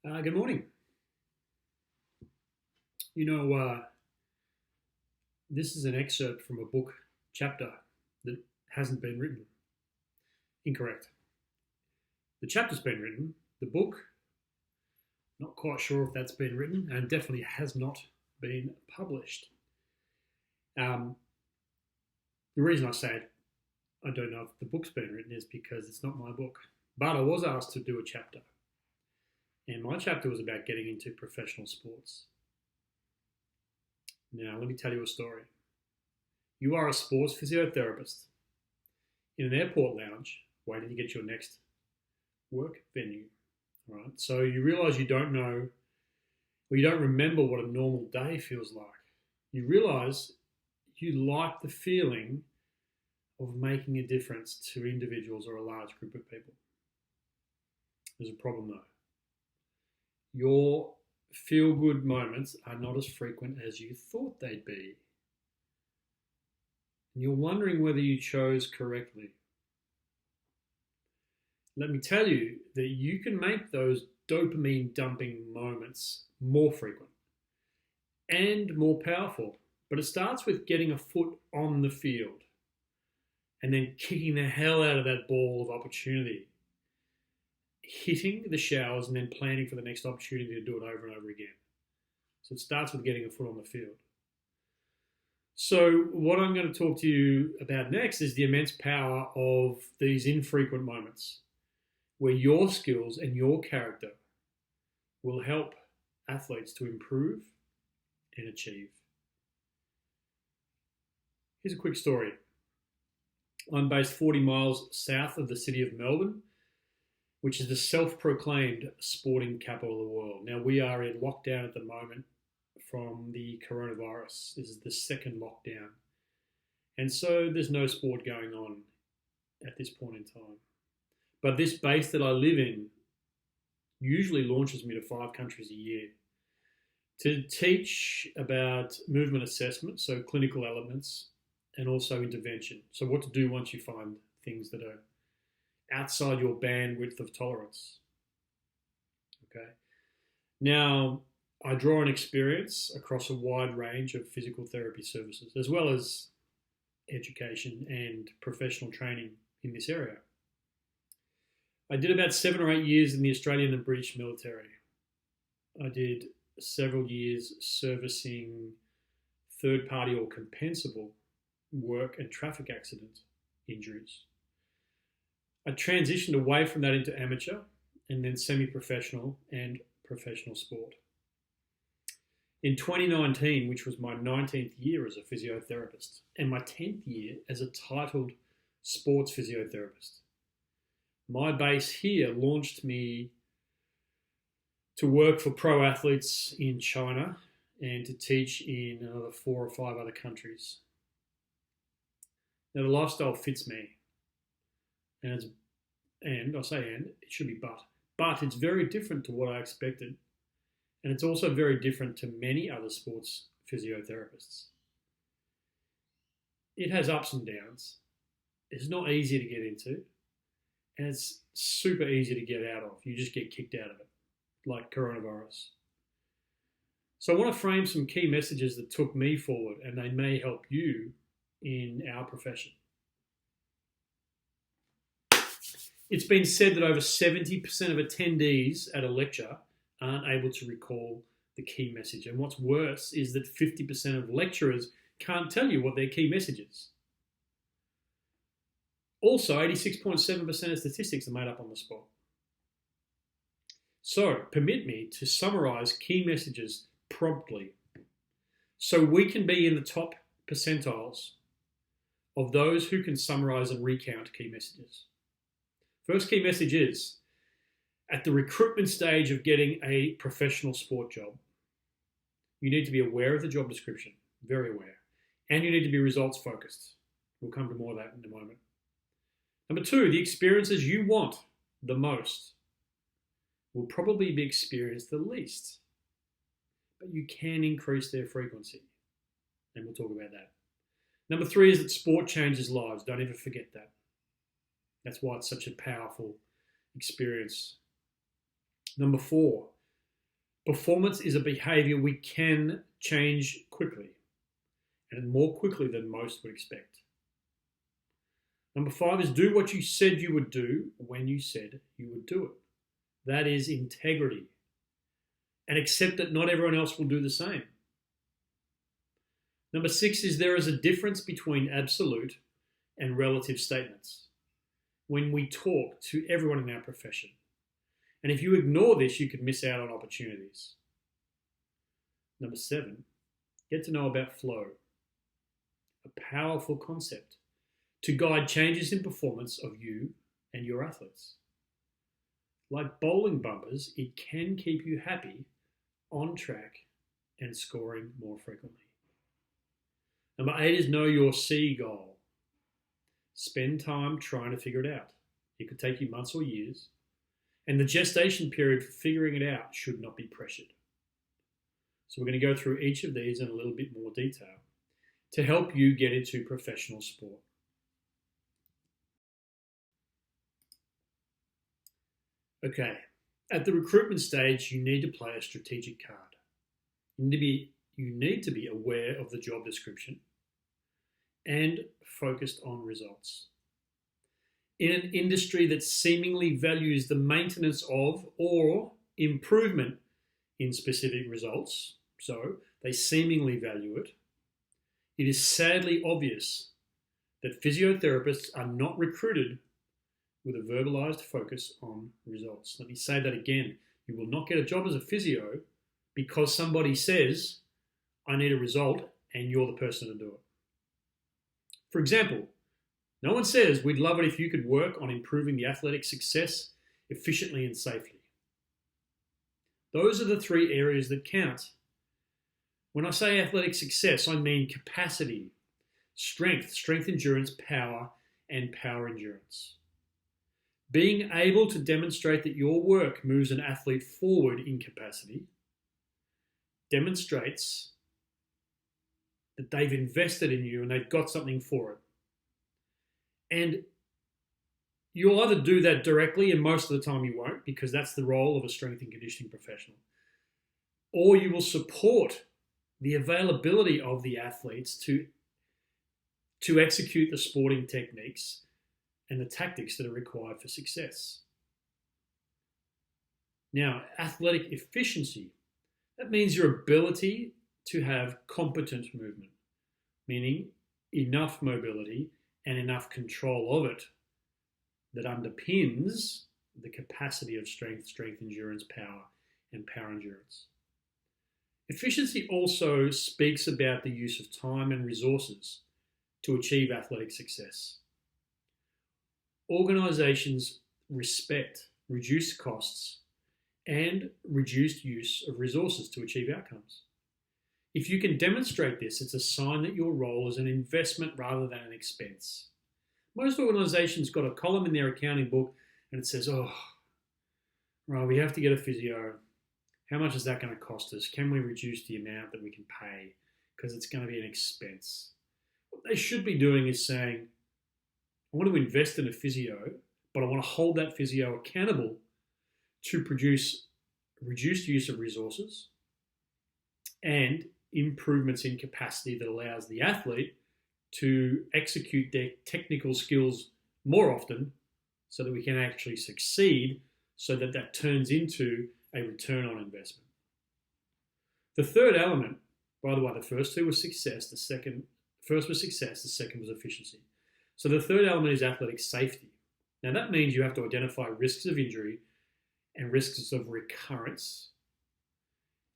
Good morning. You know, this is an excerpt from a book chapter that hasn't been written. Incorrect. The chapter's been written. The book, not quite sure if that's been written, and definitely has not been published. The reason I say I don't know if the book's been written is because it's not my book. But I was asked to do a chapter. And my chapter was about getting into professional sports. Now, let me tell you a story. You are a sports physiotherapist in an airport lounge waiting to get your next work venue. All right? So you realize you don't know, or you don't remember what a normal day feels like. You realize you like the feeling of making a difference to individuals or a large group of people. There's a problem though. Your feel-good moments are not as frequent as you thought they'd be. And you're wondering whether you chose correctly. Let me tell you that you can make those dopamine dumping moments more frequent and more powerful. But it starts with getting a foot on the field and then kicking the hell out of that ball of opportunity, hitting the showers and then planning for the next opportunity to do it over and over again. So it starts with getting a foot on the field. So what I'm going to talk to you about next is the immense power of these infrequent moments where your skills and your character will help athletes to improve and achieve. Here's a quick story. I'm based 40 miles south of the city of Melbourne, which is the self-proclaimed sporting capital of the world. Now, we are in lockdown at the moment from the coronavirus. This is the second lockdown. And so there's no sport going on at this point in time. But this base that I live in usually launches me to 5 countries a year to teach about movement assessment, so clinical elements, and also intervention. So what to do once you find things that are outside your bandwidth of tolerance. Okay. Now, I draw on experience across a wide range of physical therapy services, as well as education and professional training in this area. I did about 7 or 8 years in the Australian and British military. I did several years servicing third-party or compensable work and traffic accident injuries. I transitioned away from that into amateur and then semi-professional and professional sport. In 2019, which was my 19th year as a physiotherapist and my 10th year as a titled sports physiotherapist, my base here launched me to work for pro athletes in China and to teach in another 4 or 5 other countries. Now, the lifestyle fits me. And it should be but it's very different to what I expected. And it's also very different to many other sports physiotherapists. It has ups and downs. It's not easy to get into. And it's super easy to get out of. You just get kicked out of it, like coronavirus. So I want to frame some key messages that took me forward, and they may help you in our profession. It's been said that over 70% of attendees at a lecture aren't able to recall the key message. And what's worse is that 50% of lecturers can't tell you what their key message is. Also, 86.7% of statistics are made up on the spot. So, permit me to summarize key messages promptly so we can be in the top percentiles of those who can summarize and recount key messages. First key message is, at the recruitment stage of getting a professional sport job, you need to be aware of the job description, very aware, and you need to be results focused. We'll come to more of that in a moment. Number 2, the experiences you want the most will probably be experienced the least, but you can increase their frequency, and we'll talk about that. Number 3 is that sport changes lives. Don't ever forget that. That's why it's such a powerful experience. Number 4, Performance is a behavior we can change quickly, and more quickly than most would expect. Number 5 is do what you said you would do when you said you would do it. That is integrity. And accept that not everyone else will do the same. Number 6 is there is a difference between absolute and relative statements when we talk to everyone in our profession. And if you ignore this, you could miss out on opportunities. Number 7, get to know about flow, a powerful concept to guide changes in performance of you and your athletes. Like bowling bumpers, it can keep you happy, on track, and scoring more frequently. Number 8 is know your C goal. Spend time trying to figure it out. It could take you months or years, and the gestation period for figuring it out should not be pressured. So we're going to go through each of these in a little bit more detail to help you get into professional sport. Okay, at the recruitment stage, you need to play a strategic card. You need to be aware of the job description and focused on results. In an industry that seemingly values the maintenance of or improvement in specific results, so they seemingly value it, it is sadly obvious that physiotherapists are not recruited with a verbalized focus on results. Let me say that again. You will not get a job as a physio because somebody says, I need a result, and you're the person to do it. For example, no one says, we'd love it if you could work on improving the athletic success efficiently and safely. Those are the 3 areas that count. When I say athletic success, I mean capacity, strength endurance, power, and power endurance. Being able to demonstrate that your work moves an athlete forward in capacity demonstrates that they've invested in you and they've got something for it. And you'll either do that directly, and most of the time you won't, because that's the role of a strength and conditioning professional, or you will support the availability of the athletes to execute the sporting techniques and the tactics that are required for success. Now, athletic efficiency, that means your ability to have competent movement, meaning enough mobility and enough control of it that underpins the capacity of strength endurance, power, and power endurance. Efficiency also speaks about the use of time and resources to achieve athletic success. Organizations respect reduced costs and reduced use of resources to achieve outcomes. If you can demonstrate this, it's a sign that your role is an investment rather than an expense. Most organizations got a column in their accounting book and it says, oh, right, we have to get a physio. How much is that going to cost us? Can we reduce the amount that we can pay? Because it's going to be an expense. What they should be doing is saying, I want to invest in a physio, but I want to hold that physio accountable to produce reduced use of resources and improvements in capacity that allows the athlete to execute their technical skills more often so that we can actually succeed, so that that turns into a return on investment. The third element, by the way, the first two were success, first was success, the second was efficiency. So the third element is athletic safety. Now that means you have to identify risks of injury and risks of recurrence,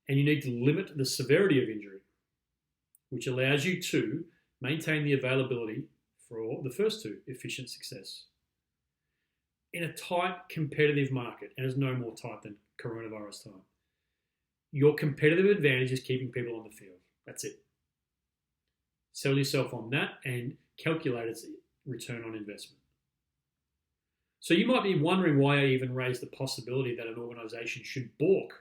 and you need to limit the severity of injury, which allows you to maintain the availability for all the first two, efficient success. In a tight competitive market, and it's no more tight than coronavirus time, your competitive advantage is keeping people on the field. That's it. Sell yourself on that and calculate its return on investment. So you might be wondering why I even raised the possibility that an organization should balk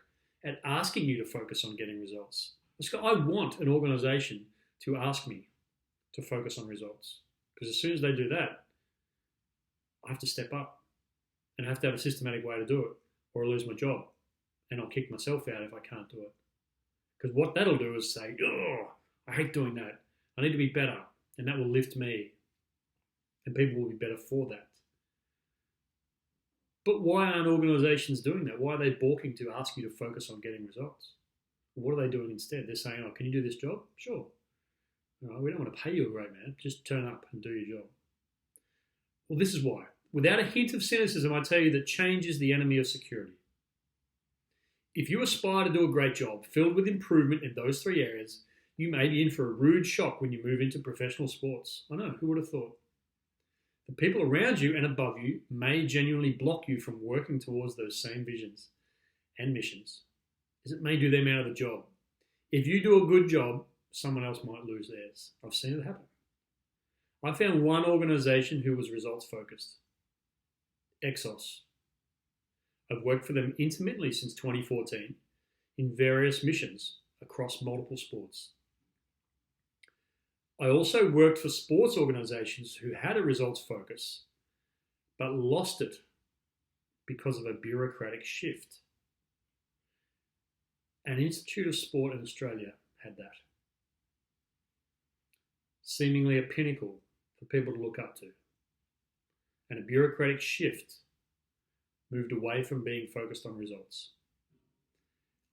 at asking you to focus on getting results. I want an organization to ask me to focus on results, because as soon as they do that, I have to step up and I have to have a systematic way to do it, or I lose my job. and I'll kick myself out if I can't do it. Because what that'll do is say, oh, I hate doing that. I need to be better. And that will lift me. And people will be better for that. But why aren't organisations doing that? Why are they balking to ask you to focus on getting results? What are they doing instead? They're saying, oh, can you do this job? Sure. No, we don't want to pay you a great man. Just turn up and do your job. Well, this is why. Without a hint of cynicism, I tell you that change is the enemy of security. If you aspire to do a great job filled with improvement in those three areas, you may be in for a rude shock when you move into professional sports. I know, who would have thought? The people around you and above you may genuinely block you from working towards those same visions and missions, as it may do them out of the job. If you do a good job, someone else might lose theirs. I've seen it happen. I found one organisation who was results focused. Exos. I've worked for them intermittently since 2014 in various missions across multiple sports. I also worked for sports organisations who had a results focus but lost it because of a bureaucratic shift. An Institute of Sport in Australia had that. Seemingly a pinnacle for people to look up to. And a bureaucratic shift moved away from being focused on results.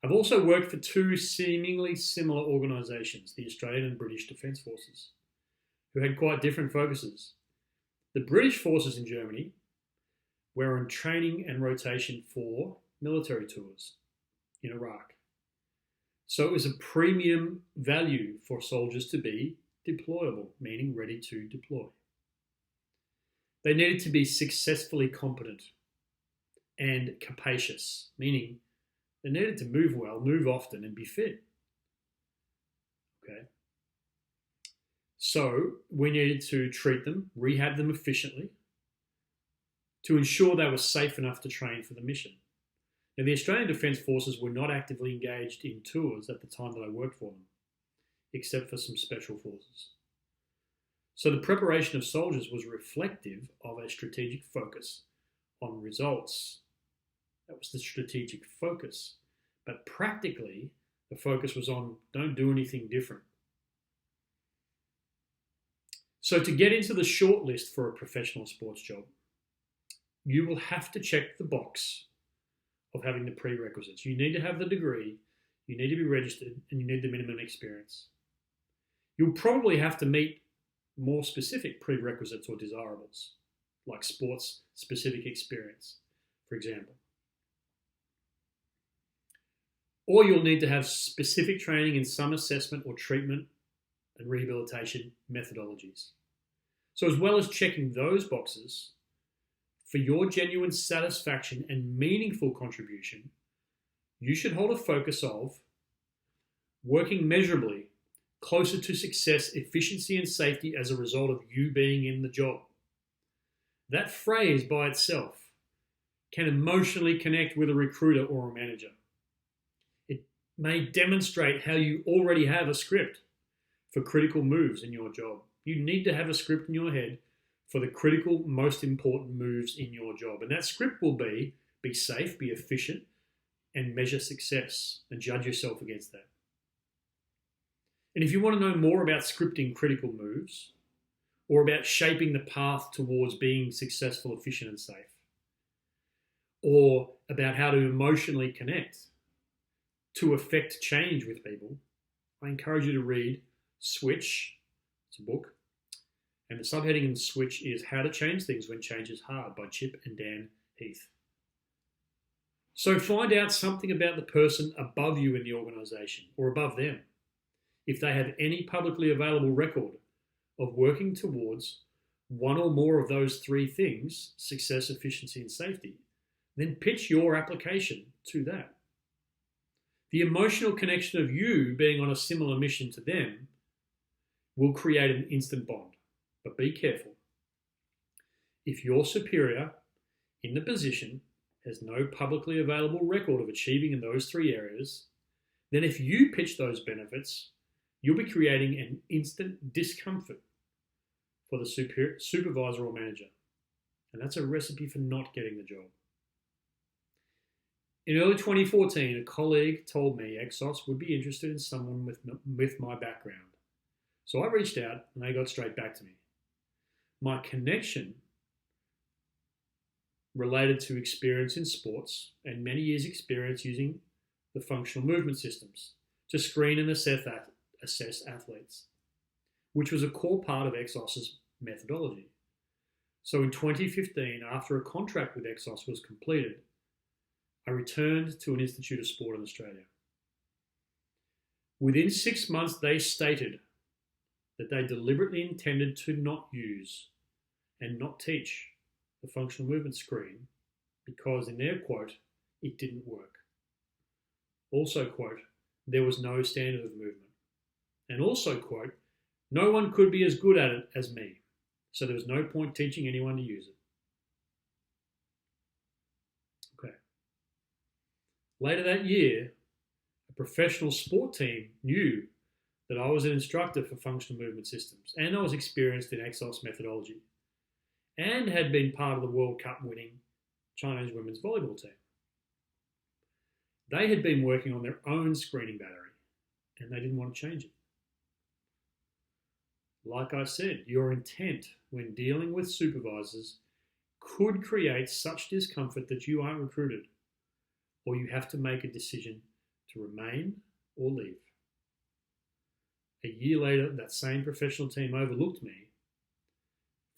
I've also worked for two seemingly similar organisations, the Australian and British Defence Forces, who had quite different focuses. The British forces in Germany were on training and rotation for military tours in Iraq. So it was a premium value for soldiers to be deployable, meaning ready to deploy. They needed to be successfully competent and capacious, meaning they needed to move well, move often, and be fit. Okay. So we needed to treat them, rehab them efficiently to ensure they were safe enough to train for the mission. Now, the Australian Defence Forces were not actively engaged in tours at the time that I worked for them, except for some special forces. So the preparation of soldiers was reflective of a strategic focus on results. That was the strategic focus. But practically, the focus was on don't do anything different. So to get into the shortlist for a professional sports job, you will have to check the box of having the prerequisites. You need to have the degree, you need to be registered, and you need the minimum experience. You'll probably have to meet more specific prerequisites or desirables, like sports-specific experience, for example. Or you'll need to have specific training in some assessment or treatment and rehabilitation methodologies. So as well as checking those boxes, for your genuine satisfaction and meaningful contribution, you should hold a focus of working measurably closer to success, efficiency, and safety as a result of you being in the job. That phrase by itself can emotionally connect with a recruiter or a manager. It may demonstrate how you already have a script for critical moves in your job. You need to have a script in your head for the critical, most important moves in your job. And that script will be safe, be efficient, and measure success and judge yourself against that. And if you want to know more about scripting critical moves or about shaping the path towards being successful, efficient, and safe, or about how to emotionally connect to affect change with people, I encourage you to read Switch. It's a book. And the subheading in Switch is How to Change Things When Change is Hard by Chip and Dan Heath. So find out something about the person above you in the organisation or above them. If they have any publicly available record of working towards one or more of those three things, success, efficiency, and safety, then pitch your application to that. The emotional connection of you being on a similar mission to them will create an instant bond. But be careful. If your superior in the position has no publicly available record of achieving in those three areas, then if you pitch those benefits, you'll be creating an instant discomfort for the supervisor or manager. And that's a recipe for not getting the job. In early 2014, a colleague told me Exos would be interested in someone with my background. So I reached out and they got straight back to me. My connection related to experience in sports and many years' experience using the functional movement systems to screen and assess athletes, which was a core part of Exos's methodology. So in 2015, after a contract with Exos was completed, I returned to an Institute of Sport in Australia. Within 6 months, they stated that they deliberately intended to not use and not teach the functional movement screen because, in their quote, it didn't work. Also, quote, there was no standard of movement. And also, quote, no one could be as good at it as me, so there was no point teaching anyone to use it. Okay. Later that year, a professional sport team knew that I was an instructor for functional movement systems and I was experienced in Exos methodology and had been part of the World Cup winning Chinese women's volleyball team. They had been working on their own screening battery and they didn't want to change it. Like I said, your intent when dealing with supervisors could create such discomfort that you aren't recruited, or you have to make a decision to remain or leave. A year later, that same professional team overlooked me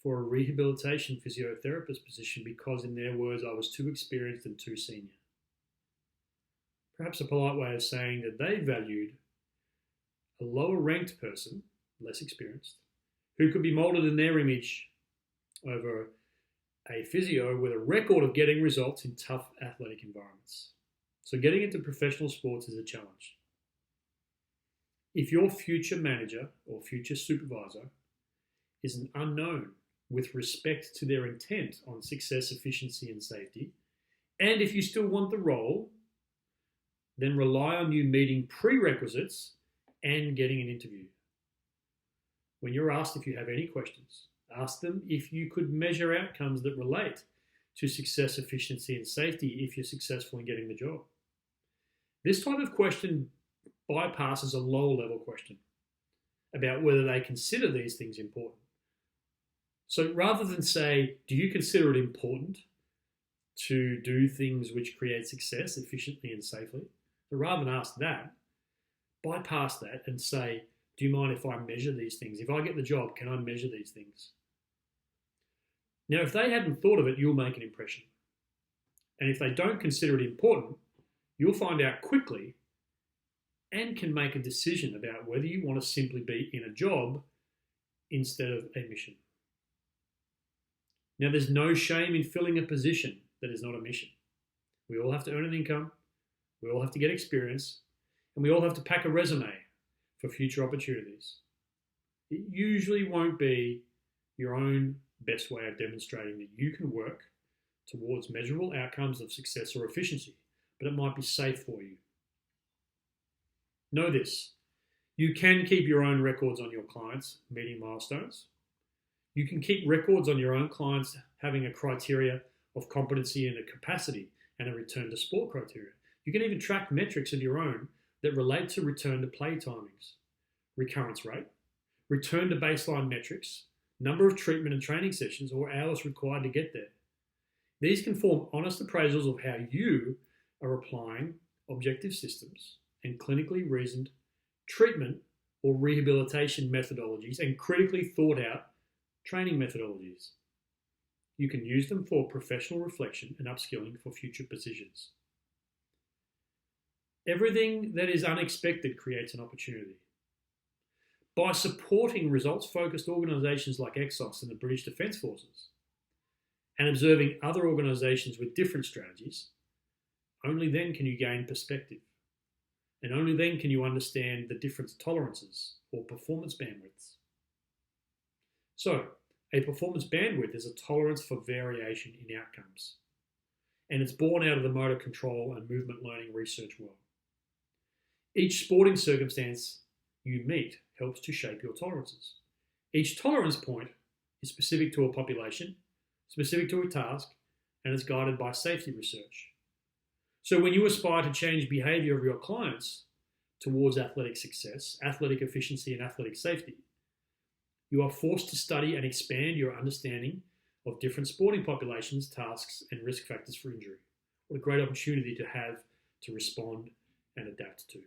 for a rehabilitation physiotherapist position because, in their words, I was too experienced and too senior. Perhaps a polite way of saying that they valued a lower ranked person, less experienced, who could be moulded in their image over a physio with a record of getting results in tough athletic environments. So getting into professional sports is a challenge. If your future manager or future supervisor is an unknown with respect to their intent on success, efficiency, and safety, and if you still want the role, then rely on you meeting prerequisites and getting an interview. When you're asked if you have any questions, ask them if you could measure outcomes that relate to success, efficiency, and safety if you're successful in getting the job. This type of question bypasses a lower level question about whether they consider these things important. So rather than say, do you consider it important to do things which create success efficiently and safely? So rather than ask that, bypass that and say, do you mind if I measure these things? If I get the job, can I measure these things? Now, if they hadn't thought of it, you'll make an impression. And if they don't consider it important, you'll find out quickly and can make a decision about whether you want to simply be in a job instead of a mission. Now, there's no shame in filling a position that is not a mission. We all have to earn an income, we all have to get experience, and we all have to pack a resume for future opportunities. It usually won't be your own best way of demonstrating that you can work towards measurable outcomes of success or efficiency, but it might be safe for you. Know this, you can keep your own records on your clients meeting milestones. You can keep records on your own clients having a criteria of competency and a capacity and a return to sport criteria. You can even track metrics of your own that relate to return to play timings, recurrence rate, return to baseline metrics, number of treatment and training sessions, or hours required to get there. These can form honest appraisals of how you are applying objective systems and clinically reasoned treatment or rehabilitation methodologies and critically thought out training methodologies. You can use them for professional reflection and upskilling for future positions. Everything that is unexpected creates an opportunity. By supporting results-focused organisations like Exos and the British Defence Forces, and observing other organisations with different strategies, only then can you gain perspective. And only then can you understand the different tolerances or performance bandwidths. So, a performance bandwidth is a tolerance for variation in outcomes. And it's born out of the motor control and movement learning research world. Each sporting circumstance you meet helps to shape your tolerances. Each tolerance point is specific to a population, specific to a task, and is guided by safety research. So when you aspire to change behavior of your clients towards athletic success, athletic efficiency, and athletic safety, you are forced to study and expand your understanding of different sporting populations, tasks, and risk factors for injury. What a great opportunity to have to respond and adapt to.